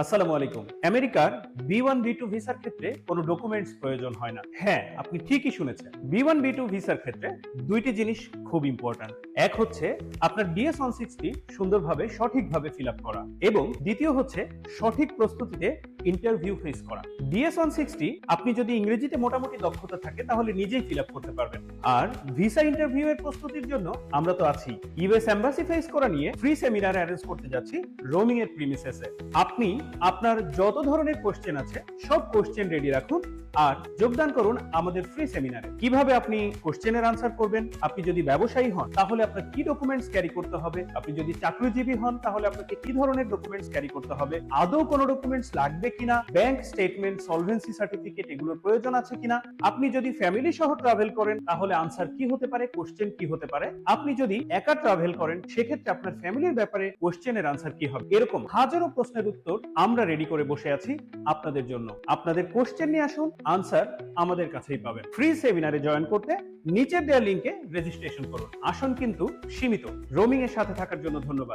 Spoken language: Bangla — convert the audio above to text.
আসসালামু আলাইকুম। আমেরিকার B1 B2 ভিসার ক্ষেত্রে কোনো ডকুমেন্টস প্রয়োজন হয় না। হ্যাঁ, আপনি ঠিকই শুনেছেন। B1 B2 ভিসার ক্ষেত্রে দুইটি জিনিস খুব ইম্পর্ট্যান্ট। এক হচ্ছে আপনার DS-160 সুন্দরভাবে সঠিকভাবে ফিল আপ করা এবং দ্বিতীয় হচ্ছে সঠিক প্রস্তুতিতে ইন্টারভিউ ফেস করা। DS-160 আপনি যদি ইংরেজিতে মোটামুটি দক্ষতা থাকে তাহলে নিজেই ফিল আপ করতে পারবেন। আর ভিসা ইন্টারভিউ এর প্রস্তুতির জন্য আমরা তো আছি। ইউএস এম্বাসি ফেস করা নিয়ে ফ্রি সেমিনার অ্যারেঞ্জ করতে যাচ্ছি রোমিং এর প্রিমিসেসে। আপনি আপনার যত ধরনের কোশ্চেন আছে সব কোশ্চেন রেডি রাখুন আর যোগদান করুন আমাদের ফ্রি সেমিনারে। কিভাবে আপনি কোশ্চেনের আনসার করবেন, আপনি যদি ব্যবসায়ী হন তাহলে আপনার কি ডকুমেন্টস ক্যারি করতে হবে, আপনি যদি চাকরিজীবী হন তাহলে আপনাকে কি ধরনের ডকুমেন্টস ক্যারি করতে হবে, আদৌ কোনো ডকুমেন্টস লাগবে কিনা, ব্যাংক স্টেটমেন্ট, সলভেন্সি সার্টিফিকেট এগুলোর প্রয়োজন আছে কিনা, আপনি যদি ফ্যামিলি সহ ট্রাভেল করেন তাহলে আনসার কি হতে পারে, কোশ্চেন কি হতে পারে, আপনি যদি একা ট্রাভেল করেন সেক্ষেত্রে আপনার ফ্যামিলির ব্যাপারে কোশ্চেনের আনসার কি হবে, এরকম হাজারো প্রশ্নের উত্তর আমরা রেডি করে বসে আছি আপনাদের জন্য। আপনাদের কোশ্চেন নিয়ে আসুন, আনসার আমাদের কাছেই পাবেন। ফ্রি সেমিনারে জয়েন করতে নিচের দেওয়া লিংকে রেজিস্ট্রেশন করুন। আসন কিন্তু সীমিত। রোমিং এর সাথে থাকার জন্য ধন্যবাদ।